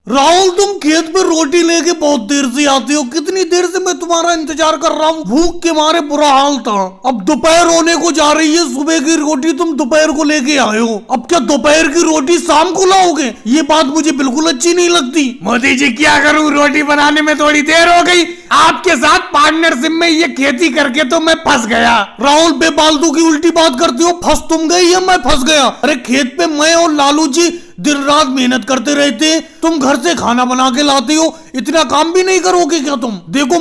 राहुल, तुम खेत पे रोटी लेके बहुत देर से आते हो। कितनी देर से मैं तुम्हारा इंतजार कर रहा हूँ। भूख के मारे बुरा हाल था। अब दोपहर होने को जा रही है। सुबह की रोटी तुम दोपहर को लेके आए हो। अब क्या दोपहर की रोटी शाम को लाओगे? ये बात मुझे बिल्कुल अच्छी नहीं लगती। मोदी जी क्या करूँ, रोटी बनाने में थोड़ी देर हो गई। आपके साथ पार्टनरशिप में ये खेती करके तो मैं फंस गया। राहुल, बेफालतू की उल्टी बात करते हो। फंस तुम गई या मैं फंस गया? अरे खेत पे मैं और लालू जी दिन रात मेहनत करते रहते हैं। तुम घर से खाना बना के लाते हो। इतना काम भी नहीं करोगे क्या तुम? देखो,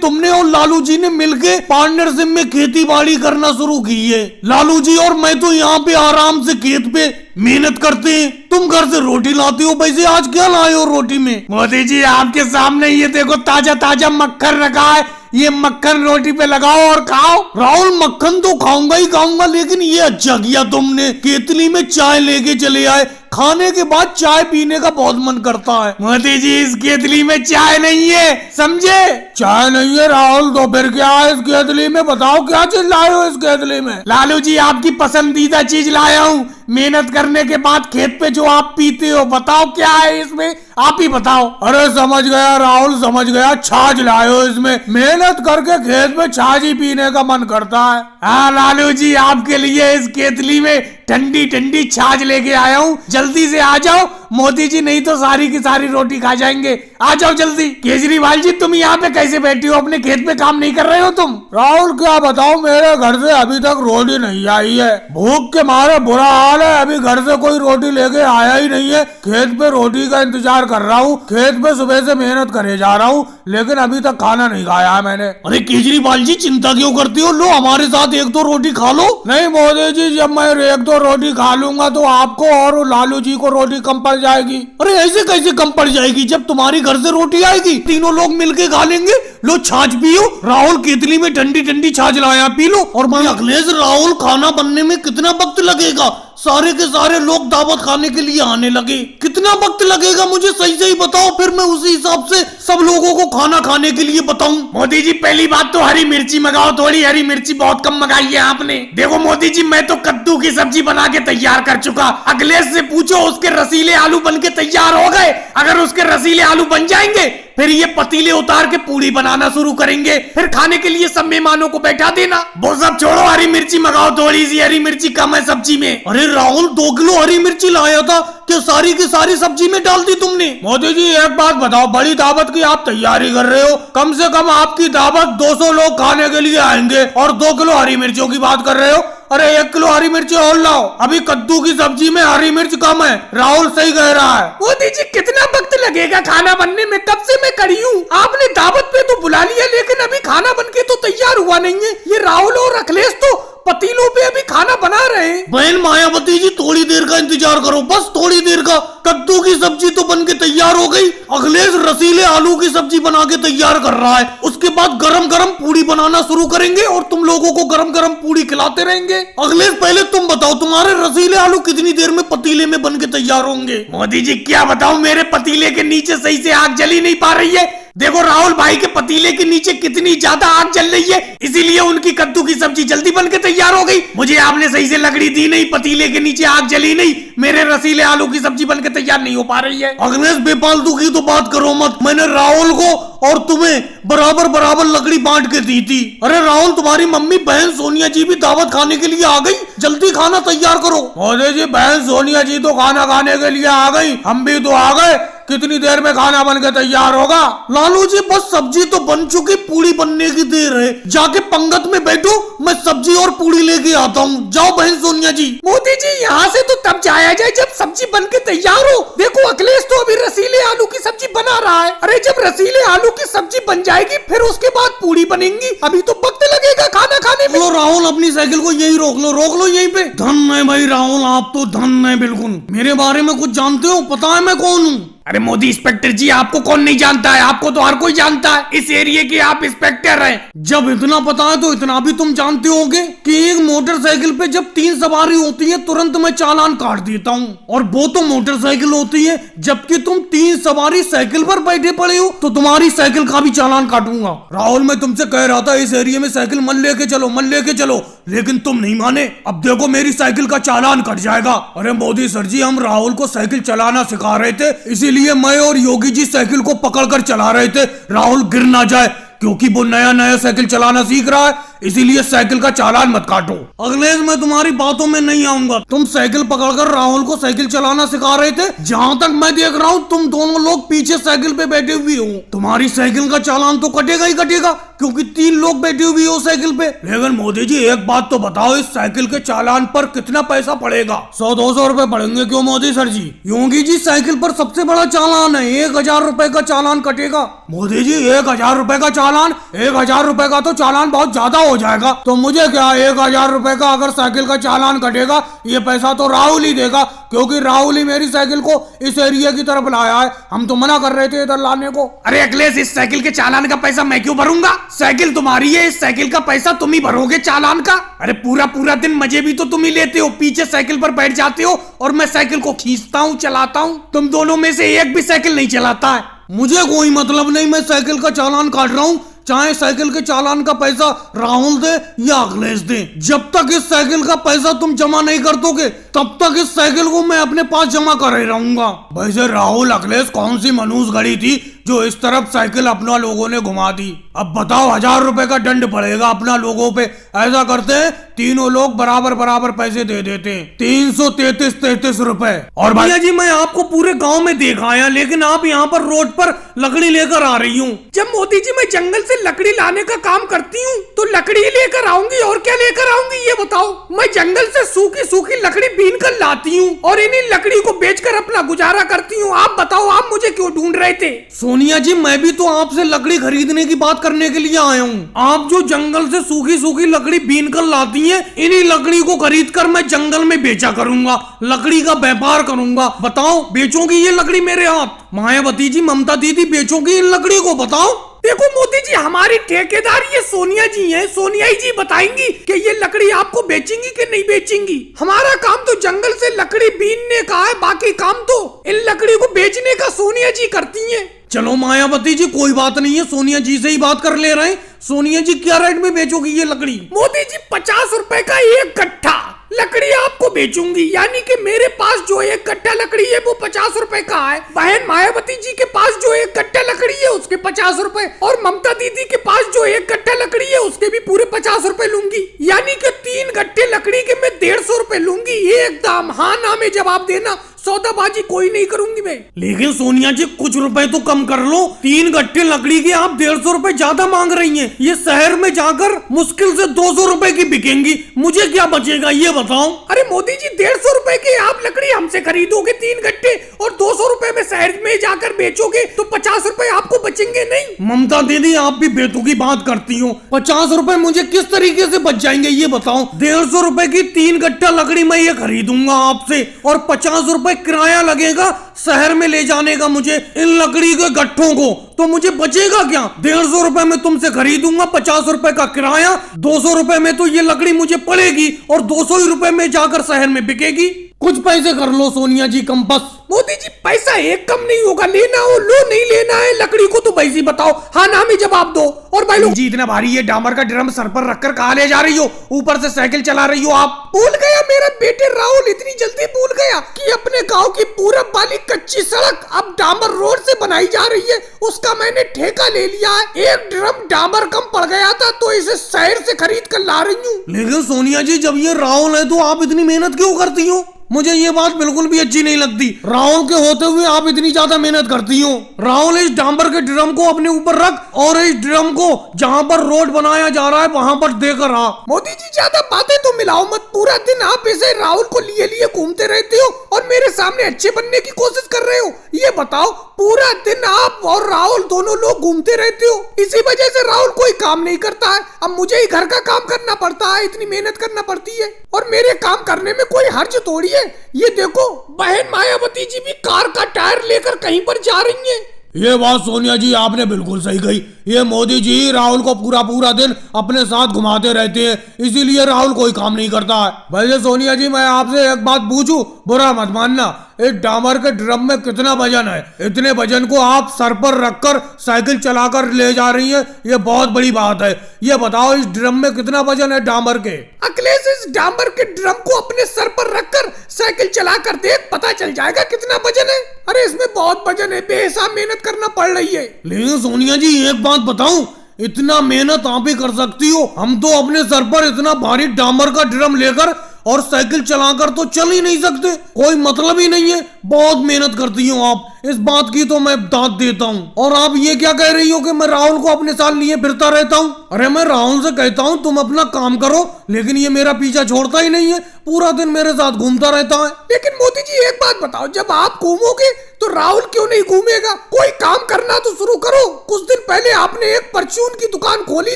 तुमने और लालू जी ने मिलके पार्टनरशिप में खेती बाड़ी करना शुरू की है। लालू जी और मैं तो यहाँ पे आराम से खेत पे मेहनत करते हैं। तुम घर से रोटी लाते हो। वैसे आज क्या लाए हो रोटी में? मोदी जी आपके सामने ये देखो, ताजा ताजा मक्खन रखा है। ये मक्खन रोटी पे लगाओ और खाओ। राहुल, मक्खन तो खाऊंगा ही खाऊंगा, लेकिन ये अच्छा किया तुमने, केतली में चाय लेके चले आए। खाने के बाद चाय पीने का बहुत मन करता है। मोदी जी इस केतली में चाय नहीं है, समझे? चाय नहीं है राहुल, तो फिर क्या है इस केतली में? बताओ क्या चीज लाए हो इस केतली में? लालू जी आपकी पसंदीदा चीज लाया हूँ। मेहनत करने के बाद खेत पे जो आप पीते हो, बताओ क्या है इसमें? आप ही बताओ। अरे समझ गया राहुल, समझ गया। छाछ लाए हो इसमें। मेहनत करके खेत में छाछ ही पीने का मन करता है। हाँ लालू जी, आपके लिए इस केतली में ठंडी ठंडी छाछ लेके आया हूँ। जल्दी से आ जाओ मोदी जी, नहीं तो सारी की सारी रोटी खा जाएंगे। आ जाओ जल्दी। केजरीवाल जी, तुम यहाँ पे कैसे बैठी हो? अपने खेत पे काम नहीं कर रहे हो तुम? राहुल, क्या बताओ, मेरे घर से अभी तक रोटी नहीं आई है। भूख के मारे बुरा हाल है। अभी घर से कोई रोटी लेके आया ही नहीं है। खेत पे रोटी का इंतजार कर रहा हूँ। खेत पे सुबह से मेहनत करे जा रहा हूँ, लेकिन अभी तक खाना नहीं खाया है मैंने। अरे केजरीवाल जी, चिंता क्यों करती हो? लो हमारे साथ एक दो रोटी खा लो। नहीं मोदी जी, जब मैं एक दो रोटी खा लूंगा तो आपको और लालू जी को रोटी कम पड़ जाएगी। अरे ऐसे कैसे कम पड़ जाएगी? जब तुम्हारी घर से रोटी आएगी तीनों लोग मिलके खा लेंगे। लो छाछ पियो। राहुल, केतली में ठंडी ठंडी छाछ लाया, पी लो। और मैं अखिलेश, राहुल, खाना बनने में कितना वक्त लगेगा? सारे के सारे लोग दावत खाने के लिए आने लगे। कितना वक्त लगेगा मुझे सही सही बताओ, फिर मैं उसी हिसाब से सब लोगों को खाना खाने के लिए बताऊं। मोदी जी पहली बात तो हरी मिर्ची मंगाओ थोड़ी। हरी मिर्ची बहुत कम मंगाई है आपने। देखो मोदी जी, मैं तो कद्दू की सब्जी बना के तैयार कर चुका। अखिलेश से पूछो, उसके रसीले आलू बन के तैयार हो गए। अगर उसके रसीले आलू बन जाएंगे, फिर ये पतीले उतार के पूरी बनाना शुरू करेंगे। फिर खाने के लिए सब मेहमानों को बैठा देना। वो सब छोड़ो, हरी मिर्ची मंगाओ थोड़ी सी। हरी मिर्ची कम है सब्जी में। अरे राहुल, 2 किलो हरी मिर्ची लाया था, क्या सारी की सारी सब्जी में डाल दी तुमने? मोदी जी एक बात बताओ, बड़ी दावत की आप तैयारी कर रहे हो। कम से कम आपकी दावत 200 लोग खाने के लिए आएंगे और 2 किलो हरी मिर्चों की बात कर रहे हो। अरे 1 किलो हरी मिर्ची और लाओ। अभी कद्दू की सब्जी में हरी मिर्च कम है। राहुल सही कह रहा है। मोदी जी कितना वक्त लगेगा खाना बनने में? कब से मैं खड़ी हूँ। आपने दावत पे तो बुला लिया, लेकिन अभी खाना बन के तो तैयार हुआ नहीं है। ये राहुल और अखिलेश तो पतीलों पे अभी खाना बना रहे हैं। बहन मायावती जी, थोड़ी देर का इंतजार करो, बस थोड़ी देर का। कद्दू की सब्जी तो बन के तैयार हो गई। अखिलेश रसीले आलू की सब्जी बना के तैयार कर रहा है। उसके बाद गरम गरम पूड़ी बनाना शुरू करेंगे और तुम लोगों को गरम गरम पूड़ी खिलाते रहेंगे। अखिलेश, पहले तुम बताओ, तुम्हारे रसीले आलू कितनी देर में पतीले में बन के तैयार होंगे? मोदी जी क्या बताऊं, मेरे पतीले के नीचे सही से आग जली नहीं पा रही है। देखो राहुल भाई के पतीले के नीचे कितनी ज्यादा आग जल रही है, इसीलिए उनकी कद्दू की सब्जी जल्दी बन के तैयार हो गई। मुझे आपने सही से लकड़ी दी नहीं, पतीले के नीचे आग जली नहीं, मेरे रसीले आलू की सब्जी बन के तैयार नहीं हो पा रही है। अखिलेश, बेफालतू की तो बात करो मत। मैंने राहुल को और तुम्हें बराबर बराबर लकड़ी बांट के दी थी। अरे राहुल, तुम्हारी मम्मी बहन सोनिया जी भी दावत खाने के लिए आ गई। जल्दी खाना तैयार करो। मोदी जी, बहन सोनिया जी तो खाना खाने के लिए आ गई, हम भी तो आ गए। कितनी देर में खाना बन के तैयार होगा? लालू जी, बस सब्जी तो बन चुकी, पूड़ी बनने की देर है। जाके पंगत में बैठो, मैं सब्जी और पूड़ी लेके आता हूँ। जाओ बहन सोनिया जी। मोदी जी, यहाँ से तो तब जाया जाए जब सब्जी बन के तैयार हो। देखो अखिलेश तो अभी रसीले आलू की सब्जी बना रहा है। अरे जब रसीले आलू की सब्जी बन जाएगी, फिर उसके बाद पूड़ी बनेंगी। अभी तो वक्त लगेगा खाना खाने में। लो राहुल, अपनी साइकिल को यही रोक लो यहीं पे। धन है भाई राहुल, आप तो धन है बिल्कुल। मेरे बारे में कुछ जानते हो? पता है मैं कौन हूँ? अरे मोदी इंस्पेक्टर जी, आपको कौन नहीं जानता है? आपको तो हर कोई जानता है। इस एरिया के आप इंस्पेक्टर हैं। जब इतना पता है तो इतना भी तुम जानते होगे कि एक मोटरसाइकिल पे जब 3 सवारी होती है, तुरंत मैं चालान काट देता हूँ। और वो तो मोटरसाइकिल होती है, जबकि तुम 3 सवारी साइकिल पर बैठे पड़े हो, तो तुम्हारी साइकिल का भी चालान काटूंगा। राहुल, मैं तुमसे कह रहा था इस एरिया में साइकिल मत लेके चलो, लेकिन तुम नहीं माने। अब देखो मेरी साइकिल का चालान कट जाएगा। अरे मोदी सर जी, हम राहुल को साइकिल चलाना सिखा रहे थे, इसीलिए इसीलिए मैं और योगी जी साइकिल को पकड़कर चला रहे थे, राहुल गिर ना जाए, क्योंकि वो नया नया साइकिल चलाना सीख रहा है, इसीलिए साइकिल का चालान मत काटो। अखिलेश मैं तुम्हारी बातों में नहीं आऊंगा। तुम साइकिल पकड़कर राहुल को साइकिल चलाना सिखा रहे थे, जहां तक मैं देख रहा हूँ तुम दोनों लोग पीछे साइकिल पे बैठे हुए हो। तुम्हारी साइकिल का चालान तो कटेगा ही कटेगा, क्योंकि 3 लोग बैठे हुए हो साइकिल पे। लेकिन मोदी जी एक बात तो बताओ, इस साइकिल के चालान पर कितना पैसा पड़ेगा? 100-200 रुपए पड़ेंगे क्यों मोदी सर जी? योगी जी साइकिल पर सबसे बड़ा चालान है, 1000 रुपए का चालान कटेगा। मोदी जी 1000 रुपए का चालान, 1000 रुपए का तो चालान बहुत ज्यादा हो जाएगा। तो मुझे क्या, 1000 रुपए का अगर साइकिल का चालान कटेगा, ये पैसा तो राहुल ही देगा, क्योंकि राहुल ही मेरी साइकिल को इस एरिया की तरफ लाया है। हम तो मना कर रहे थे इधर लाने को। अरे अखिलेश, इस साइकिल के चालान का पैसा मैं क्यों भरूंगा? साइकिल तुम्हारी है, इस साइकिल का पैसा तुम ही भरोगे चालान का। अरे पूरा पूरा दिन मजे भी तो तुम ही लेते हो, पीछे साइकिल पर बैठ जाते हो और मैं साइकिल को खींचता हूँ, चलाता हूँ। तुम दोनों में से एक भी साइकिल नहीं चलाता है। मुझे कोई मतलब नहीं, मैं साइकिल का चालान काट रहा हूँ, चाहे साइकिल के चालान का पैसा राहुल दे या अखिलेश दे। जब तक इस साइकिल का पैसा तुम जमा नहीं कर दोगे, तब तक इस साइकिल को मैं अपने पास जमा कर ही रहूंगा। वैसे राहुल अखिलेश कौन सी मनूस घड़ी थी जो इस तरफ साइकिल अपना लोगों ने घुमा दी? अब बताओ, 1000 रुपए का दंड पड़ेगा अपना लोगों पे। ऐसा करते हैं, तीनों लोग बराबर बराबर पैसे दे देते हैं, 333 रुपए। और भैया जी मैं आपको पूरे गांव में देख आया, लेकिन आप यहाँ पर रोड पर लकड़ी लेकर आ रही हूँ। जब मोदी जी मैं जंगल से लकड़ी लाने का काम करती हूँ तो लकड़ी लेकर आऊंगी, और क्या लेकर आऊंगी ये बताओ? मैं जंगल से सूखी सूखी लकड़ी बीन कर लाती हूँ और इन्हीं लकड़ी को बेचकर अपना गुजारा करती हूँ। आप बताओ, आप मुझे क्यों ढूंढ रहे थे? सोनिया जी मैं भी तो आपसे लकड़ी खरीदने की बात करने के लिए आया हूँ। आप जो जंगल से सूखी सूखी लकड़ी बीन कर लाती हैं, इन्हीं लकड़ी को खरीद कर मैं जंगल में बेचा करूंगा, लकड़ी का व्यापार करूंगा। बताओ, बेचोगी ये लकड़ी मेरे हाथ? मायावती जी, ममता दीदी, बेचोगी इन लकड़ी को? बताओ। देखो मोदी जी, हमारी ठेकेदार ये सोनिया जी हैं, सोनिया जी बताएंगी कि ये लकड़ी आपको बेचेंगी कि नहीं बेचेंगी। हमारा काम तो जंगल से लकड़ी बीनने का है, बाकी काम तो इन लकड़ी को बेचने का सोनिया जी करती हैं। चलो मायावती जी कोई बात नहीं है, सोनिया जी से ही बात कर ले रहे हैं। सोनिया जी क्या रेट में बेचोगी ये लकड़ी? मोदी जी 50 रुपए का एक गट्ठा लकड़ी आपको बेचूंगी, यानी कि मेरे पास जो एक गट्ठा लकड़ी है वो 50 रुपए का है। बहन मायावती जी के पास जो एक गट्ठा लकड़ी है उसके 50 रुपए, और ममता दीदी के पास जो एक गट्ठा लकड़ी है उसके भी पूरे 50 रुपए लूंगी, यानी कि 3 गट्ठे लकड़ी के मैं 150 रुपए लूंगी। एकदम हाँ ना में जवाब देना, सौदाबाजी कोई नहीं करूंगी मैं। लेकिन सोनिया जी कुछ रुपए तो कम कर लो, 3 गट्ठे लकड़ी के आप 150 रुपए ज्यादा मांग रही हैं। ये शहर में जाकर मुश्किल से 200 रुपए की बिकेंगी, मुझे क्या बचेगा ये बताओ? अरे मोदी जी 150 रुपए की आप लकड़ी हमसे खरीदोगे 3 गट्ठे, और 200 रुपए में शहर में जाकर बेचोगे तो 50 रुपए आपको बचेंगे नहीं? ममता दीदी आप भी बेतु की बात करती हो। 50 रुपए मुझे किस तरीके से बच जाएंगे ये बताओ? 150 रुपए की 3 गट्ठा लकड़ी मैं ये खरीदूंगा आपसे, और 50 रुपए किराया लगेगा शहर में ले जाने का मुझे इन लकड़ी के गट्ठों को, तो मुझे बचेगा क्या? 150 रुपए में तुमसे खरीदूंगा, 50 रुपए का किराया, 200 रुपए में तो ये लकड़ी मुझे पड़ेगी, और 200 ही रुपए में जाकर शहर में बिकेगी। कुछ पैसे कर लो सोनिया जी कम बस। मोदी जी पैसा एक कम नहीं होगा, लेना हो लो, नहीं लेना है लकड़ी को तो वैसे बताओ, हाँ ना में जवाब दो। और भाई लोग जी इतना भारी ये डामर का ड्रम सर पर रखकर कहाँ ले जा रही हो? ऊपर से साइकिल चला रही हो आप? भूल गया मेरा बेटे राहुल, इतनी जल्दी भूल गया कि अपने गांव की पूरब वाली कच्ची सड़क अब डामर रोड से बनाई जा रही है, उसका मैंने ठेका ले लिया है। एक ड्रम डामर कम पड़ गया था तो इसे शहर से खरीद कर ला रही हूँ। लेकिन सोनिया जी जब ये राहुल है तो आप इतनी मेहनत क्यों करती हो? मुझे ये बात बिल्कुल भी अच्छी नहीं लगती। राहुल के होते हुए आप इतनी ज्यादा मेहनत करती हो। राहुल इस डांबर के ड्रम को अपने ऊपर रख और इस ड्रम को जहाँ पर रोड बनाया जा रहा है वहाँ पर देकर आ। मोदी जी ज्यादा बातें तो मिलाओ मत, पूरा दिन आप इसे राहुल को लिए लिए घूमते रहते हो और मेरे सामने अच्छे बनने की कोशिश कर रहे हो। ये बताओ, पूरा दिन आप और राहुल दोनों लोग घूमते रहते हो, इसी वजह से राहुल कोई काम नहीं करता है। अब मुझे ही घर का काम करना पड़ता है, इतनी मेहनत करना पड़ती है, और मेरे काम करने में कोई हर्ज थोड़ी है। ये देखो बहन मायावती जी भी कार का टायर लेकर कहीं पर जा रही हैं। ये बात सोनिया जी आपने बिल्कुल सही कही। ये मोदी जी राहुल को पूरा पूरा दिन अपने साथ घुमाते रहते हैं, इसीलिए राहुल कोई काम नहीं करता है। वैसे सोनिया जी मैं आपसे एक बात पूछूं, बुरा मत मानना, इस डामर के ड्रम में कितना वजन है? इतने वजन को आप सर पर रखकर साइकिल चलाकर ले जा रही हैं, ये बहुत बड़ी बात है। ये बताओ इस ड्रम में कितना वजन है डामर के? अखिलेश, इस डामर के ड्रम को अपने सर पर रखकर साइकिल चला कर देख, पता चल जाएगा कितना वजन है। अरे इसमें बहुत वजन है, बेहिसाब मेहनत करना पड़ रही है। लेकिन सोनिया जी एक बात बताऊं, इतना मेहनत आप ही कर सकती हो, हम तो अपने सर पर इतना भारी डामर का ड्रम लेकर और साइकिल चलाकर तो चल ही नहीं सकते, कोई मतलब ही नहीं है। बहुत मेहनत करती हो आप, इस बात की तो मैं दांत देता हूँ। और आप ये क्या कह रही हो कि मैं राहुल को अपने साथ लिए फिरता रहता हूँ? अरे मैं राहुल से कहता हूँ तुम अपना काम करो, लेकिन ये मेरा पीछा छोड़ता ही नहीं है, पूरा दिन मेरे साथ घूमता रहता है। लेकिन मोदी जी एक बात बताओ, जब आप घूमोगे तो राहुल क्यों नहीं घूमेगा? कोई काम करना तो शुरू करो। कुछ दिन पहले आपने एक परचून की दुकान खोली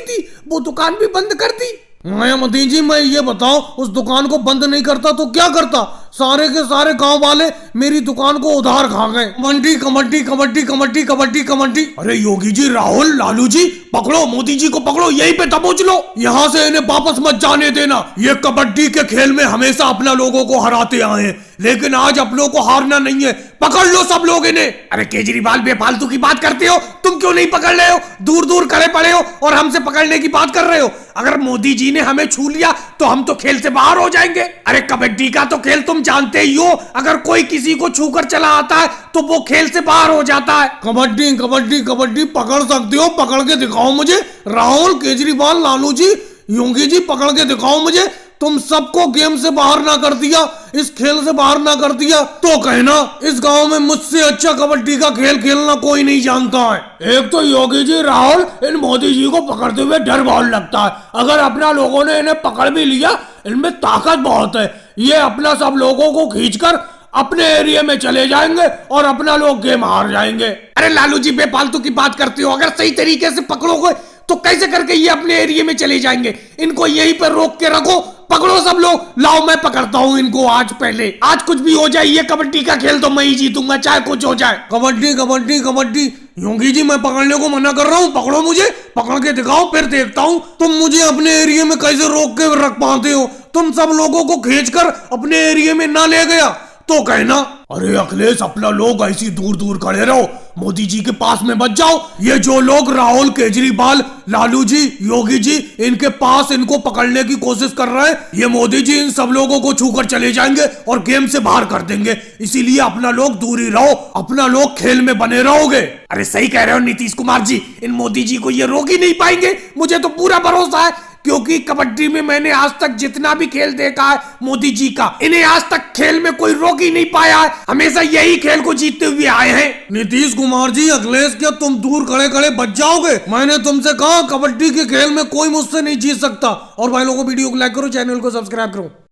थी, वो दुकान भी बंद कर दी। मायावती जी मैं ये बताओ, उस दुकान को बंद नहीं करता तो क्या करता? सारे के सारे गांव वाले मेरी दुकान को उधार खा गए। कबड्डी कबड्डी कबड्डी कबड्डी कबड्डी कबड्डी। अरे योगी जी, राहुल, लालू जी, पकड़ो मोदी जी को, पकड़ो, यहीं पे दबोच लो। यहाँ से इन्हें वापस मत जाने देना। ये कबड्डी के खेल में हमेशा अपना लोगों को हराते आए हैं, लेकिन आज अपनों को हारना नहीं है। पकड़ लो सब लोग इन्हें। अरे केजरीवाल, बेफालतू की बात करते हो, तुम क्यों नहीं पकड़ रहे हो? दूर दूर खड़े पड़े हो और हमसे पकड़ने की बात कर रहे हो। अगर मोदी जी ने हमें छू लिया तो हम तो खेल से बाहर हो जाएंगे। अरे कबड्डी का तो खेल तुम जानते ही हो, अगर कोई किसी को छूकर चला आता है तो वो खेल से बाहर हो जाता है। कबड्डी कबड्डी कबड्डी पकड़ सकते हो, पकड़ के दिखाओ मुझे। राहुल, केजरीवाल, लालू जी, योगी जी, पकड़ के दिखाओ मुझे। तुम सबको गेम से बाहर ना कर दिया, इस खेल से बाहर ना कर दिया तो कहना इस गांव में मुझसे अच्छा कबड्डी का खेल खेलना कोई नहीं जानता है। एक तो योगी जी, राहुल, इन मोदी जी को पकड़ते हुए डर बहुत लगता है। अगर अपना लोगों ने इन्हें पकड़ भी लिया, इनमें ताकत बहुत है, ये अपना सब लोगों को खींचकर अपने एरिया में चले जाएंगे और अपना लोग गेम हार जाएंगे। अरे लालू जी, बेफालतू की बात करते हो। अगर सही तरीके से पकड़ोगे तो कैसे करके ये अपने एरिया में चले जाएंगे? इनको यहीं पर रोक के रखो, पकड़ो सब लोग। लाओ मैं पकड़ता हूँ इनको आज। पहले आज कुछ भी हो जाए, ये कबड्डी का खेल तो मैं ही जीतूंगा, चाहे कुछ हो जाए। कबड्डी कबड्डी कबड्डी। योगी जी मैं पकड़ने को मना कर रहा हूँ, पकड़ो मुझे, पकड़ के दिखाओ, फिर देखता हूँ तुम मुझे अपने एरिया में कैसे रोक के रख पाते हो। तुम सब लोगों को खींचकर अपने एरिया में ना ले गया तो कहना अरे अखिलेश, अपना लोग ऐसी दूर दूर खड़े रहो, मोदी जी के पास में बच जाओ। ये जो लोग राहुल, केजरीवाल, लालू जी, योगी जी, इनके पास इनको पकड़ने की कोशिश कर रहे हैं, ये मोदी जी इन सब लोगों को छूकर चले जाएंगे और गेम से बाहर कर देंगे। इसीलिए अपना लोग दूर ही रहो, अपना लोग खेल में बने रहोगे। अरे सही कह रहे हो नीतीश कुमार जी, इन मोदी जी को ये रोक ही नहीं पाएंगे, मुझे तो पूरा भरोसा है। क्योंकि कबड्डी में मैंने आज तक जितना भी खेल देखा है मोदी जी का, इन्हें आज तक खेल में कोई रोक ही नहीं पाया है, हमेशा यही खेल को जीतते हुए आए हैं। नीतीश कुमार जी, अखिलेश, क्या तुम दूर खड़े खड़े बच जाओगे? मैंने तुमसे कहा कबड्डी के खेल में कोई मुझसे नहीं जीत सकता। और भाई लोगों, वीडियो को लाइक करो, चैनल को सब्सक्राइब करो।